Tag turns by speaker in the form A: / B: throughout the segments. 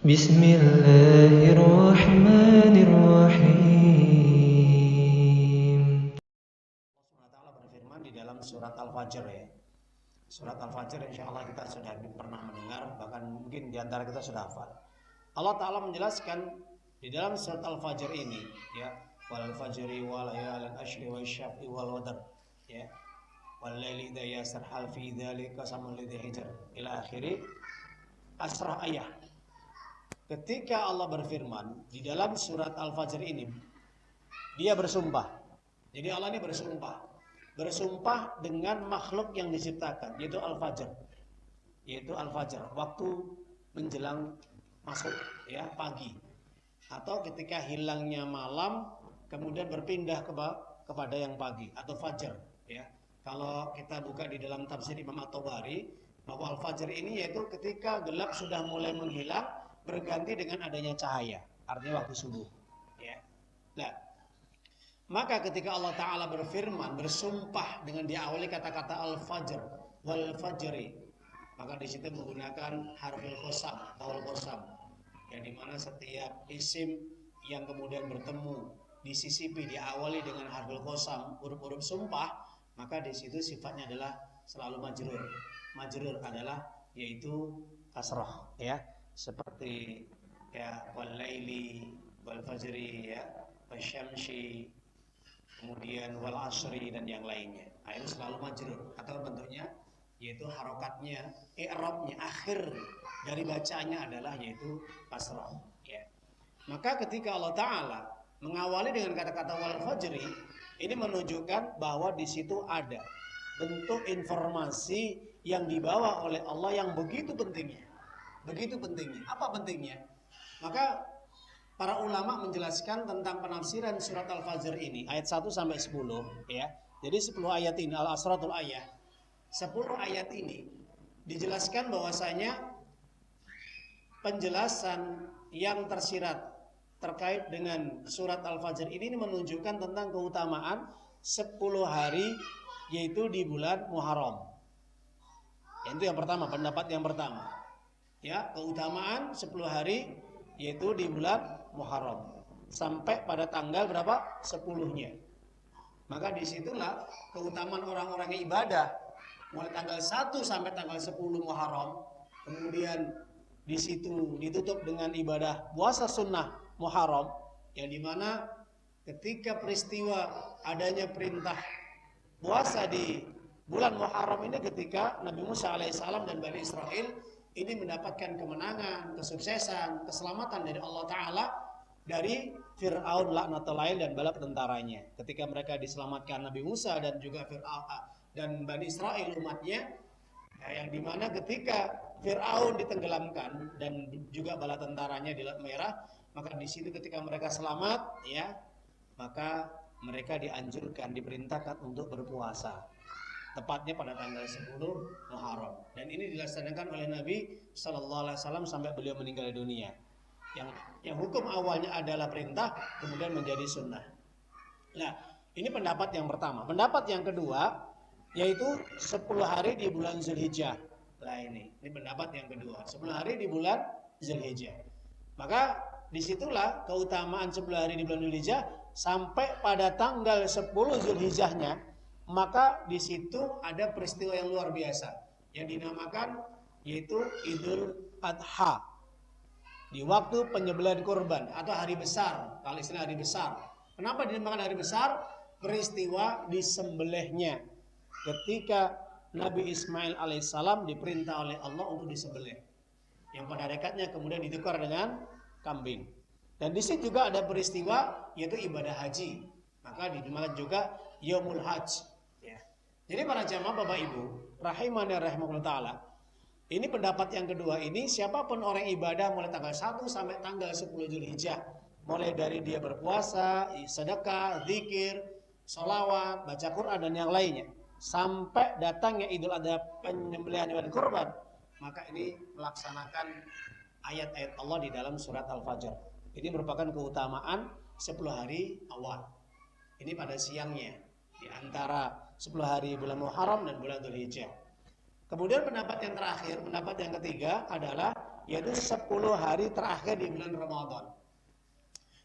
A: Bismillahirrahmanirrahim.
B: Allah SWT berfirman di dalam surat Al-Fajr ya. Surat Al-Fajr insya Allah kita sudah pernah mendengar, bahkan mungkin diantara kita sudah hafal. Allah Ta'ala menjelaskan di dalam surat Al-Fajr ini ya, wal fajri wal layalin ashri wal syafi wal wadr ya, wal laili idza yasar hal fi dzalika qasamul lidzi hijr ila akhiri asrah ayat. Ketika Allah berfirman di dalam surat Al-Fajr ini, dia bersumpah. Jadi Allah ini bersumpah dengan makhluk yang diciptakan, yaitu Al-Fajr. Waktu menjelang masuk ya pagi, atau ketika hilangnya malam kemudian berpindah kepada yang pagi atau fajar ya. Kalau kita buka di dalam tafsir Imam At-Tabari, bahwa Al-Fajr ini yaitu ketika gelap sudah mulai menghilang berganti dengan adanya cahaya, artinya waktu subuh ya. Nah, maka ketika Allah Ta'ala berfirman, bersumpah dengan diawali kata-kata Al-Fajr wal fajri, maka di situ menggunakan harful qasam, taul qasam, yang dimana setiap isim yang kemudian bertemu disisipi diawali dengan harful qasam, huruf-huruf sumpah, maka di situ sifatnya adalah selalu majrur. Majrur adalah yaitu kasrah ya, seperti ya wal laili wal fajri ya, wasyamsi, kemudian wal asri dan yang lainnya. Nah, itu selalu majrur atau bentuknya yaitu harokatnya, i'rabnya, akhir dari bacanya adalah yaitu kasrah ya. Maka ketika Allah Ta'ala mengawali dengan kata-kata wal fajri, ini menunjukkan bahwa di situ ada bentuk informasi yang dibawa oleh Allah yang begitu pentingnya. Begitu pentingnya. Apa pentingnya? Maka para ulama menjelaskan tentang penafsiran surat Al-Fajr ini ayat 1 sampai 10 ya. Jadi 10 ayat ini al-asratul ayat. 10 ayat ini dijelaskan bahwasanya penjelasan yang tersirat terkait dengan surat Al-Fajr ini menunjukkan tentang keutamaan 10 hari yaitu di bulan Muharram. Itu yang pertama, pendapat yang pertama. Ya, keutamaan 10 hari yaitu di bulan Muharram sampai pada tanggal berapa? 10-nya. Maka disitulah keutamaan orang-orang yang ibadah mulai tanggal 1 sampai tanggal 10 Muharram. Kemudian di situ ditutup dengan ibadah puasa sunnah Muharram, yang dimana ketika peristiwa adanya perintah puasa di bulan Muharram ini ketika Nabi Musa alaihissalam dan Bani Israel ini mendapatkan kemenangan, kesuksesan, keselamatan dari Allah Ta'ala dari Fir'aun laknatullahi dan bala tentaranya. Ketika mereka diselamatkan Nabi Musa dan juga Fir'aun dan Bani Israel umatnya, yang dimana ketika Fir'aun ditenggelamkan dan juga bala tentaranya di Laut Merah, maka di situ ketika mereka selamat ya, maka mereka dianjurkan, diperintahkan untuk berpuasa. Tepatnya pada tanggal 10 Muharram. Dan ini dilaksanakan oleh Nabi Sallallahu Alaihi Wasallam sampai beliau meninggal dunia. Yang hukum awalnya adalah perintah, kemudian menjadi sunnah. Nah, ini pendapat yang pertama. Pendapat yang kedua, yaitu 10 hari di bulan Zulhijjah. Nah ini pendapat yang kedua. 10 hari di bulan Zulhijjah. Maka disitulah keutamaan 10 hari di bulan Zulhijjah sampai pada tanggal 10 Zulhijjahnya. Maka di situ ada peristiwa yang luar biasa yang dinamakan yaitu Idul Adha, di waktu penyembelihan kurban atau hari besar. Kalau istilah hari besar, kenapa dinamakan hari besar? Peristiwa disembelihnya ketika Nabi Ismail alaihissalam diperintah oleh Allah untuk disembelih, yang pada hakikatnya kemudian ditukar dengan kambing. Dan di situ juga ada peristiwa yaitu ibadah haji, maka dinamakan juga Yaumul Hajj. Jadi para jamaah Bapak Ibu rahimani rahimakumullah taala, ini pendapat yang kedua ini, siapapun orang ibadah mulai tanggal 1 sampai tanggal 10 Zulhijjah, mulai dari dia berpuasa, sedekah, zikir, sholawat, baca Quran dan yang lainnya, sampai datangnya Idul Adha, penyembelihan hewan kurban, maka ini melaksanakan ayat-ayat Allah di dalam surat Al-Fajr. Ini merupakan keutamaan 10 hari awal. Ini pada siangnya di antara 10 hari bulan Muharram dan bulan Dzulhijjah. Kemudian pendapat yang terakhir, pendapat yang ketiga adalah yaitu 10 hari terakhir di bulan Ramadan.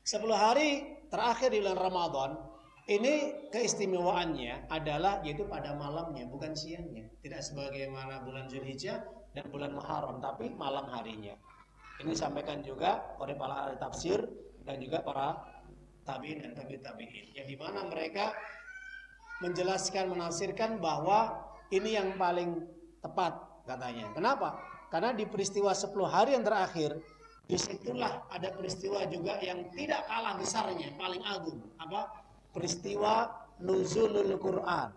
B: 10 hari terakhir di bulan Ramadan ini keistimewaannya adalah yaitu pada malamnya, bukan siangnya. Tidak sebagaimana bulan Zulhijjah dan bulan Muharram, tapi malam harinya. Ini disampaikan juga oleh para ahli tafsir dan juga para tabi'in dan tabi'in, yang dimana mereka menjelaskan, menafsirkan bahwa ini yang paling tepat katanya. Kenapa? Karena di peristiwa 10 hari yang terakhir, disitulah ada peristiwa juga yang tidak kalah besarnya, paling agung. Apa? Peristiwa nuzulul Quran,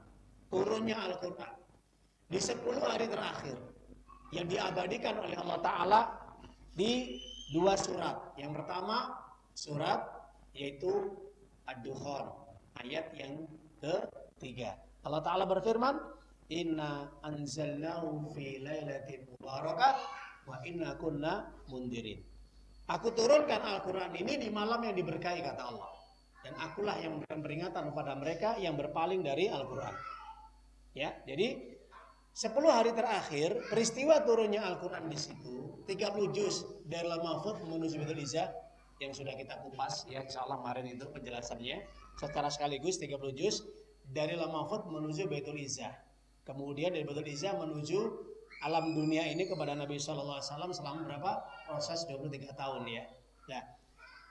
B: turunnya Al-Quran di 10 hari terakhir yang diabadikan oleh Allah Ta'ala di 2 surat. Yang pertama surat yaitu Ad-Dukhan, ayat yang ketiga. Allah Ta'ala berfirman, Inna anzalnahu fi lailatin mubarakah wa inna kunna mundirin. Aku turunkan Al-Quran ini di malam yang diberkahi, kata Allah. Dan akulah yang memberikan peringatan kepada mereka yang berpaling dari Al-Quran. Ya, jadi 10 hari terakhir peristiwa turunnya Al-Quran di situ, 30 juz dari Lauhul Mahfuz menuju Baitul Izzah yang sudah kita kupas ya, insyaallah kemarin itu penjelasannya secara sekaligus 30 juz dari Lauhul Mahfuz menuju Baitul Izzah. Kemudian dari Baitul Izzah menuju alam dunia ini kepada Nabi sallallahu alaihi wasallam selama berapa? Proses 23 tahun ya. Nah,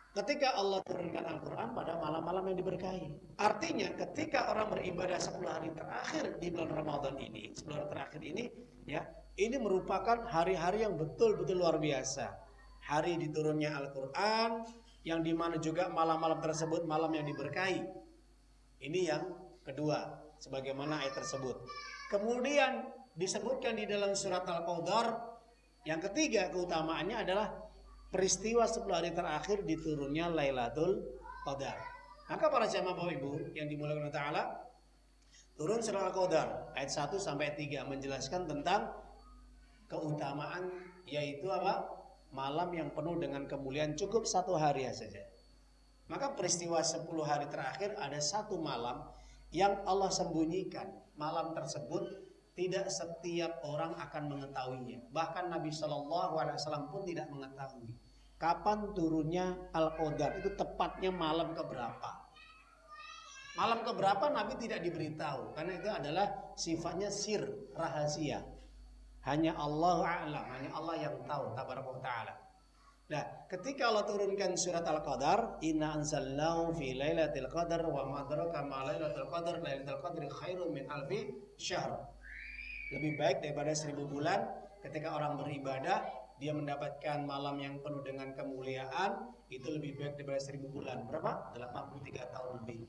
B: ketika Allah turunkan Al-Quran pada malam-malam yang diberkahi. Artinya ketika orang beribadah 10 hari terakhir di bulan Ramadan ini, 10 hari terakhir ini ya, ini merupakan hari-hari yang betul-betul luar biasa. Hari diturunnya Al-Quran, yang dimana juga malam-malam tersebut malam yang diberkahi. Ini yang kedua, sebagaimana ayat tersebut. Kemudian disebutkan di dalam surat Al-Qadar, yang ketiga keutamaannya adalah peristiwa 10 hari terakhir diturunnya Lailatul Qadar. Maka para jamaah Bapak Ibu yang dimuliakan Allah Ta'ala, turun surah Al-Qadar ayat 1 sampai 3 menjelaskan tentang keutamaan, yaitu apa? Malam yang penuh dengan kemuliaan, cukup 1 hari saja. Maka peristiwa 10 hari terakhir ada 1 malam yang Allah sembunyikan. Malam tersebut tidak setiap orang akan mengetahuinya. Bahkan Nabi SAW pun tidak mengetahui kapan turunnya Al-Qadar, itu tepatnya malam keberapa. Malam keberapa Nabi tidak diberitahu, karena itu adalah sifatnya sir, rahasia. Hanya Allah a'lam, hanya Allah yang tahu, tabaraka wa ta'ala. Nah, ketika Allah turunkan surat Al-Qadar, Inna anzalnahu fi lailatul qadar wa ma adraka ma lailatul qadar, lailatul qadri khairun min alfi syahr. Lebih baik daripada 1000 bulan. Ketika orang beribadah, dia mendapatkan malam yang penuh dengan kemuliaan, itu lebih baik daripada 1000 bulan. Berapa? 83 tahun lebih.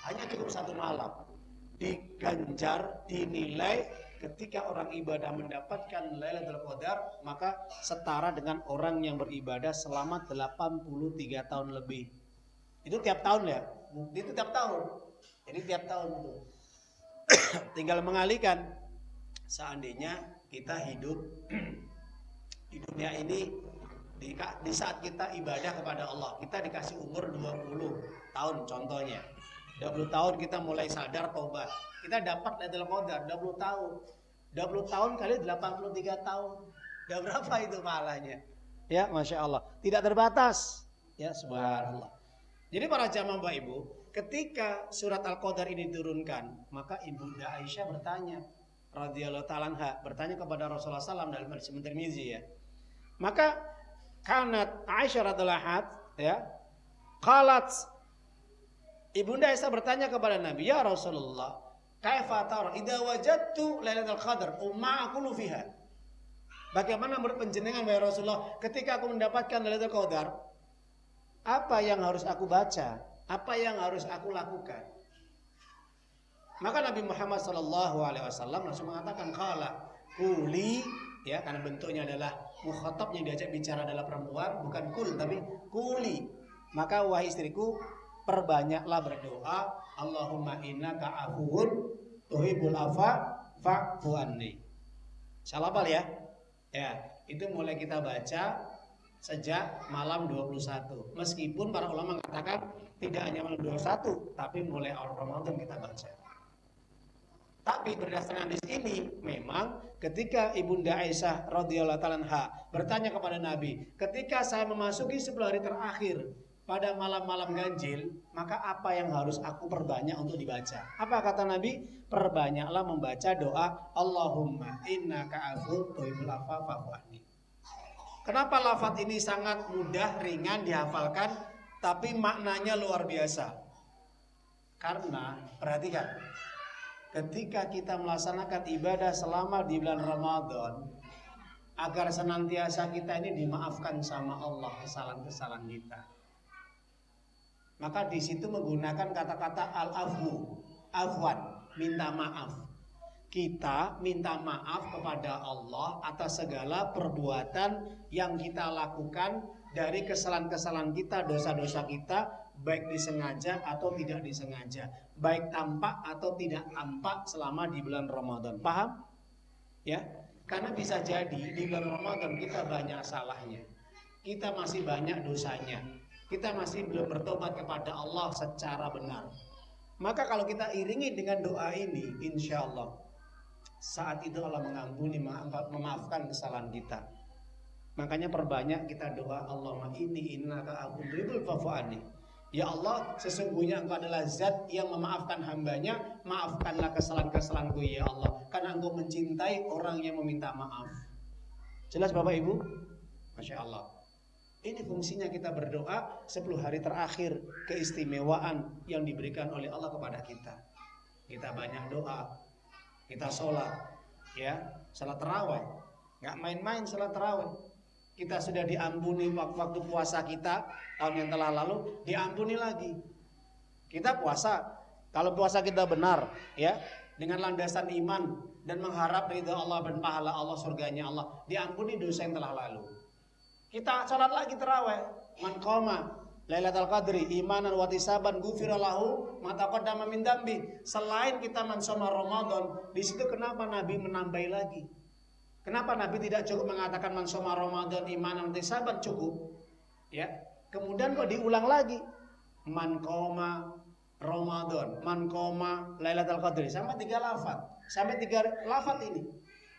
B: Hanya cukup 1 malam. Diganjar, dinilai ketika orang ibadah mendapatkan Lailatul Qadar, maka setara dengan orang yang beribadah selama 83 tahun lebih. Itu tiap tahun ya? Itu tiap tahun. Jadi tiap tahun itu. Tinggal mengalihkan. Seandainya kita hidup di dunia ini, di saat kita ibadah kepada Allah, kita dikasih umur 20 tahun contohnya. 20 tahun kita mulai sadar taubat, kita dapat Lailatul Qadar 20 tahun. 20 tahun kali 83 tahun. Udah berapa itu pahalanya? Ya, Masya Allah. Tidak terbatas. Ya, subhanallah. Jadi para jamaah Bapak Ibu, ketika surat Al-Qadar ini diturunkan, maka Ibunda Aisyah bertanya, radhiyallahu ta'ala anha, bertanya kepada Rasulullah SAW dalam hadis Tirmizi ya. Maka kanat Aisyah radhiyallahu anha ya, qalat, Ibunda Aisyah bertanya kepada Nabi, ya Rasulullah, kaifa tara idza wajadtu lailatul qadar umma aqulu fiha. Bagaimana menurut penjenengan wahai Rasulullah, ketika aku mendapatkan Lailatul Qadar, apa yang harus aku baca? Apa yang harus aku lakukan? Maka Nabi Muhammad SAW langsung mengatakan, qala quli, ya, karena bentuknya adalah mukhatab, yang diajak bicara adalah perempuan, bukan kul tapi kuli. Maka wahai istriku, perbanyaklah berdoa, Allahumma innaka afuwun tuhibbul afwa fa'fu anni. Salah hafal ya? Ya, itu mulai kita baca sejak malam 21. Meskipun para ulama mengatakan tidak hanya malam 21, tapi mulai awal Ramadan kita baca. Tapi berdasarkan hadis ini, memang ketika Ibunda Aisyah radhiyallahu taala anha bertanya kepada Nabi, ketika saya memasuki 10 hari terakhir pada malam-malam ganjil, maka apa yang harus aku perbanyak untuk dibaca? Apa kata Nabi? Perbanyaklah membaca doa Allahumma innaka afuwwun tuhibbul afwa fa'fu anni. Kenapa lafaz ini sangat mudah, ringan dihafalkan, tapi maknanya luar biasa? Karena perhatikan, ketika kita melaksanakan ibadah selama di bulan Ramadan, agar senantiasa kita ini dimaafkan sama Allah kesalahan-kesalahan kita, maka di situ menggunakan kata-kata al-afwu, afwan, minta maaf. Kita minta maaf kepada Allah atas segala perbuatan yang kita lakukan dari kesalahan-kesalahan kita, dosa-dosa kita, baik disengaja atau tidak disengaja, baik tampak atau tidak tampak selama di bulan Ramadan. Paham? Ya, karena bisa jadi di bulan Ramadan kita banyak salahnya, kita masih banyak dosanya, kita masih belum bertobat kepada Allah secara benar. Maka kalau kita iringi dengan doa ini, insya Allah saat itu Allah mengampuni, memaafkan kesalahan kita. Makanya perbanyak kita doa Allahumma inni innaka afuwwun tuhibbul afwa anni. Ya Allah, sesungguhnya Engkau adalah zat yang memaafkan hambanya, maafkanlah kesalahan-kesalahanku ya Allah, karena Engkau mencintai orang yang meminta maaf. Jelas Bapak Ibu? Masya Allah. Ini fungsinya kita berdoa 10 hari terakhir, keistimewaan yang diberikan oleh Allah kepada kita. Kita banyak doa, kita sholat, ya, sholat tarawih, nggak main-main sholat tarawih. Kita sudah diampuni waktu puasa kita tahun yang telah lalu, diampuni lagi. Kita puasa, kalau puasa kita benar, ya, dengan landasan iman dan mengharap ridha Allah dan pahala Allah, surganya Allah, diampuni dosa yang telah lalu. Kita sholat lagi tarawih, man qoma Lailatul Qadri imanan wa ihtisaban ghufira lahu ma taqaddama min dambi. Selain kita mensoma Ramadan, di situ kenapa Nabi menambahi lagi? Kenapa Nabi tidak cukup mengatakan mensoma Ramadan imanan wa ihtisaban cukup? Ya. Kemudian kok diulang lagi? Man qoma Ramadan, man qoma Lailatul Qadri, sampai 3 lafaz. Sampai 3 lafaz ini.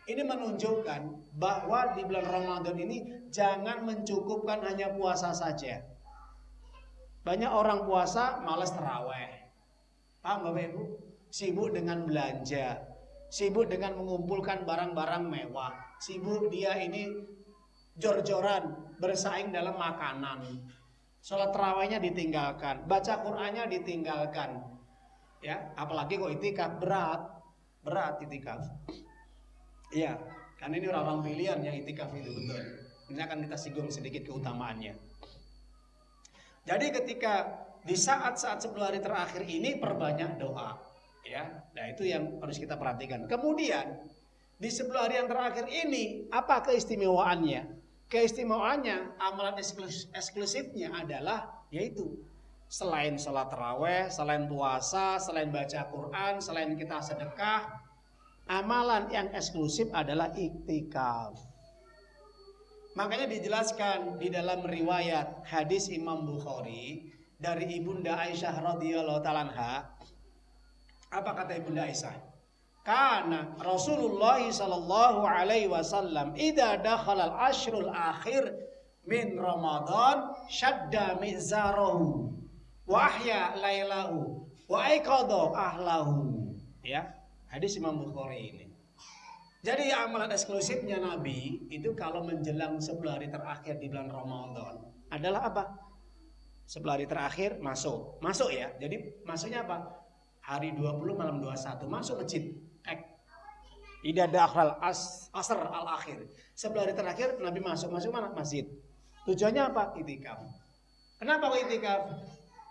B: Ini menunjukkan bahwa di bulan Ramadan ini jangan mencukupkan hanya puasa saja. Banyak orang puasa malas taraweh. Paham Bapak Ibu? Sibuk dengan belanja, sibuk dengan mengumpulkan barang-barang mewah, sibuk dia ini jor-joran bersaing dalam makanan. Sholat tarawehnya ditinggalkan, baca Qur'annya ditinggalkan. Ya, apalagi kok itikaf, berat itikaf. Iya, karena ini orang-orang pilihan yang itikaf itu betul. Ini akan kita singgung sedikit keutamaannya. Jadi ketika di saat-saat 10 hari terakhir ini perbanyak doa, ya. Nah, itu yang harus kita perhatikan. Kemudian di 10 hari yang terakhir ini apa keistimewaannya? Keistimewaannya, amalan eksklusifnya adalah yaitu selain sholat taraweh, selain puasa, selain baca Quran, selain kita sedekah, amalan yang eksklusif adalah iktikaf. Makanya dijelaskan di dalam riwayat hadis Imam Bukhari dari Ibunda Aisyah radhiyallahu taala anha. Apa kata Ibunda Aisyah? Karena Rasulullah sallallahu alaihi wasallam idza dakhala al-ashrul akhir min Ramadan shadda mizarahu wa ahya lailahu wa aiqadha ahlahu. Ya, hadis Imam Bukhari ini. Jadi amalan eksklusifnya Nabi itu kalau menjelang 10 hari terakhir di bulan Ramadan adalah apa? 10 hari terakhir masuk ya. Jadi masuknya apa? Hari 20 malam 21 masuk masjid. Idza dakhala asr al-akhir. 10 hari terakhir Nabi masuk mana? Masjid. Tujuannya apa? Itikaf. Kenapa itikaf?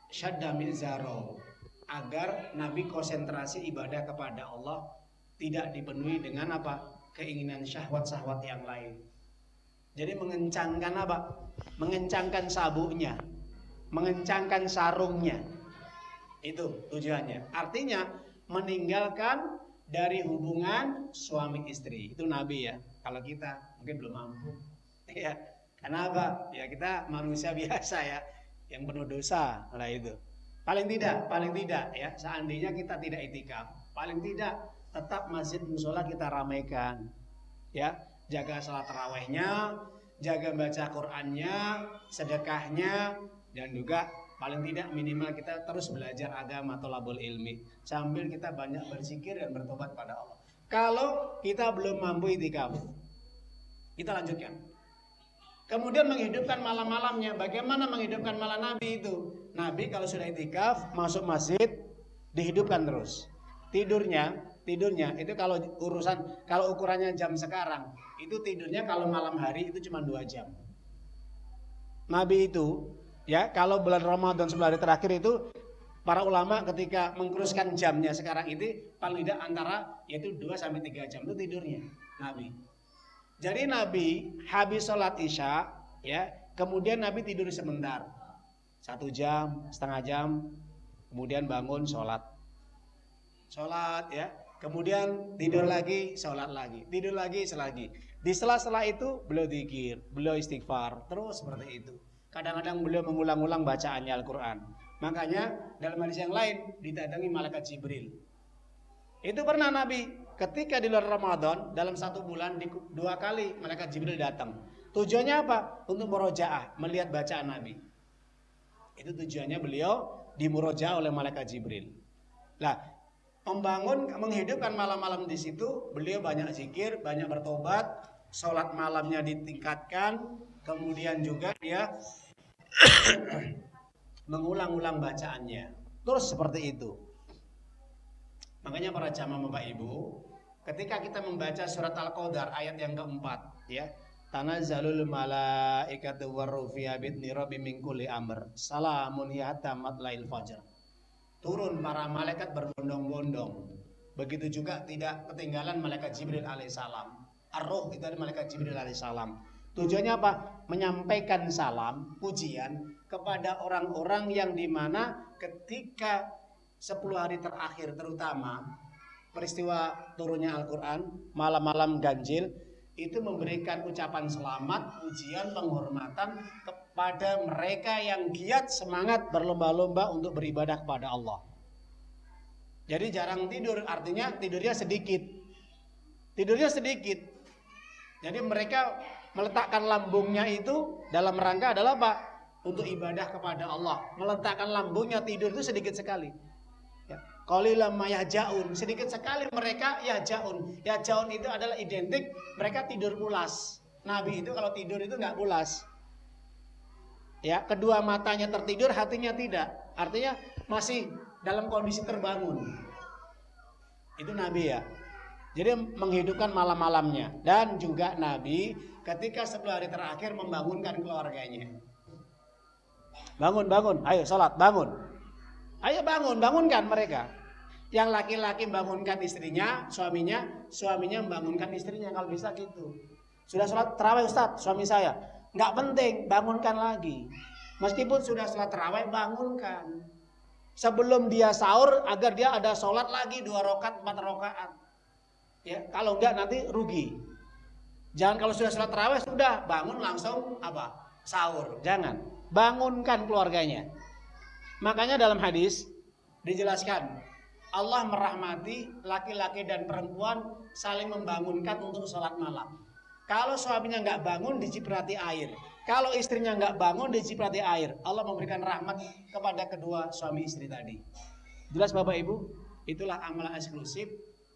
B: Syadda mizaro, agar Nabi konsentrasi ibadah kepada Allah, tidak dipenuhi dengan apa? Keinginan syahwat-syahwat yang lain. Jadi mengencangkan apa? Mengencangkan sabuknya, mengencangkan sarungnya. Itu tujuannya. Artinya meninggalkan dari hubungan suami istri. Itu Nabi ya. Kalau kita mungkin belum mampu. Ya. Kenapa? Ya kita manusia biasa ya, yang penuh dosa. Nah itu. Paling tidak ya, seandainya kita tidak itikaf, paling tidak tetap masjid musola kita ramaikan. Ya, jaga salat tarawihnya, jaga baca Qur'annya, sedekahnya, dan juga paling tidak minimal kita terus belajar agama, thalabul ilmi, sambil kita banyak berzikir dan bertobat pada Allah. Kalau kita belum mampu itikaf, kita lanjutkan. Kemudian menghidupkan malam-malamnya. Bagaimana menghidupkan malam Nabi itu? Nabi kalau sudah itikaf masuk masjid dihidupkan terus. Tidurnya itu kalau ukurannya jam sekarang, itu tidurnya kalau malam hari itu cuma 2 jam. Nabi itu ya kalau bulan Ramadan 10 hari terakhir itu para ulama ketika mengkuruskan jamnya sekarang itu paling tidak antara yaitu 2 sampai 3 jam itu tidurnya Nabi. Jadi Nabi habis sholat Isya ya, kemudian Nabi tidur sebentar. 1 jam, setengah jam, kemudian bangun sholat ya, kemudian tidur lagi, sholat lagi, tidur lagi, selagi. Di sela-sela itu beliau dzikir, beliau istighfar, terus seperti itu. Kadang-kadang beliau mengulang-ulang bacaannya Al-Quran. Makanya dalam hadis yang lain didatangi malaikat Jibril. Itu pernah Nabi ketika di luar Ramadan dalam 1 bulan 2 kali malaikat Jibril datang. Tujuannya apa? Untuk murojaah, melihat bacaan Nabi. Itu tujuannya beliau dimurojaah oleh malaikat Jibril. Nah, menghidupkan malam-malam di situ, beliau banyak zikir, banyak bertobat, sholat malamnya ditingkatkan, kemudian juga dia mengulang-ulang bacaannya. Terus seperti itu. Makanya para jamaah Bapak Ibu, ketika kita membaca surat Al-Qadar ayat yang keempat, ya, tanazzalul malaikatu warruh fiha bi'izni rabbihim min kulli amr, salamun hiya hatta matla'il fajr. Turun para malaikat berbondong-bondong. Begitu juga tidak ketinggalan malaikat Jibril alaihissalam. Ar-Ruh itu adalah malaikat Jibril alaihissalam. Tujuannya apa? Menyampaikan salam, pujian kepada orang-orang yang dimana ketika 10 hari terakhir terutama peristiwa turunnya Al-Quran, malam-malam ganjil, itu memberikan ucapan selamat, pujian, penghormatan kepada mereka yang giat semangat berlomba-lomba untuk beribadah kepada Allah. Jadi jarang tidur, artinya tidurnya sedikit. Jadi mereka meletakkan lambungnya itu dalam rangka adalah apa? Untuk ibadah kepada Allah. Meletakkan lambungnya tidur itu sedikit sekali. Qalilan ma yahjaun, sedikit sekali mereka yahjaun. Yahjaun itu adalah identik mereka tidur pulas. Nabi itu kalau tidur itu enggak pulas. Ya, kedua matanya tertidur, hatinya tidak. Artinya masih dalam kondisi terbangun. Itu Nabi ya. Jadi menghidupkan malam-malamnya. Dan juga Nabi ketika 10 hari terakhir membangunkan keluarganya. Bangun, ayo sholat, bangun. Ayo bangunkan mereka. Yang laki-laki bangunkan istrinya, suaminya membangunkan istrinya kalau bisa gitu. Sudah sholat tarawih Ustaz, suami saya. Nggak penting, bangunkan lagi. Meskipun sudah sholat tarawih, bangunkan. Sebelum dia sahur, agar dia ada sholat lagi 2 rakaat, 4 rakaat. Ya, kalau enggak nanti rugi. Jangan kalau sudah sholat tarawih sudah bangun langsung apa? Sahur. Jangan. Bangunkan keluarganya. Makanya dalam hadis dijelaskan Allah merahmati laki-laki dan perempuan saling membangunkan untuk sholat malam. Kalau suaminya nggak bangun diciprati air. Kalau istrinya nggak bangun diciprati air. Allah memberikan rahmat kepada kedua suami istri tadi. Jelas Bapak Ibu? Itulah amalan eksklusif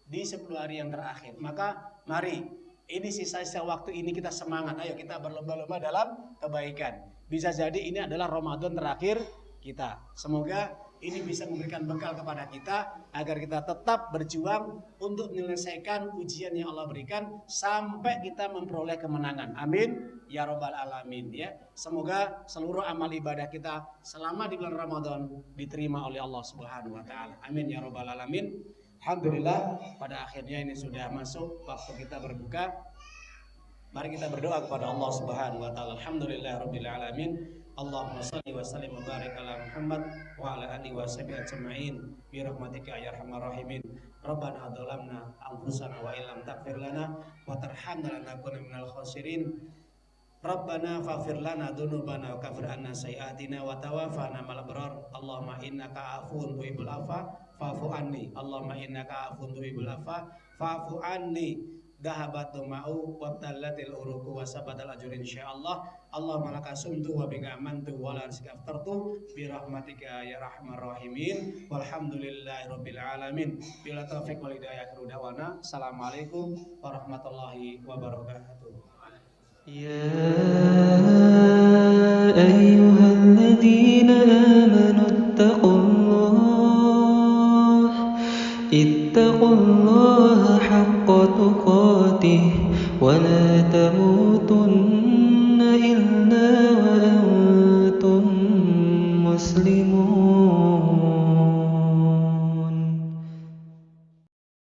B: di 10 hari yang terakhir. Maka mari ini sisa-sisa waktu ini kita semangat. Ayo kita berlomba-lomba dalam kebaikan. Bisa jadi ini adalah Ramadan terakhir kita. Semoga ini bisa memberikan bekal kepada kita agar kita tetap berjuang untuk menyelesaikan ujian yang Allah berikan sampai kita memperoleh kemenangan. Amin ya robbal alamin ya. Semoga seluruh amal ibadah kita selama di bulan Ramadan diterima oleh Allah Subhanahu wa taala. Amin ya robbal alamin. Alhamdulillah pada akhirnya ini sudah masuk waktu kita berbuka. Mari kita berdoa kepada Allah Subhanahu wa taala. Alhamdulillahirabbil alamin. Allahumma shalli wa sallim wa barik ala Muhammad wa ala alihi wa sahbihi ajma'in bi rahmatika ya arhamar rahimin. Rabbana adzalamna anfusana wa illam taghfir lana wa tarhamna lanakunanna minal khasirin. Rabbana faghfir lana dzunubana wa kaffir anna sayyi'atina wa tawaffana ma'al abrar. Allahumma innaka afuwun tuhibbul afwa fa'fu anni. Allahumma innaka afuwwun tuhibbul afwa fa'fu anni. Dhahabat ma'u wa tallatil uruqu wa sabatal ajru insyaallah. Allahumma laka sumtu wa bika amantu wa la rizqa aftartu bi rahmatika ya arhamar rahimin. Walhamdulillahi rabbil alamin. Bila taufiq wal hidayah akhiru da'wana. Assalamualaikum warahmatullahi wabarakatuh.
A: يا أيها الذين آمنوا اتقوا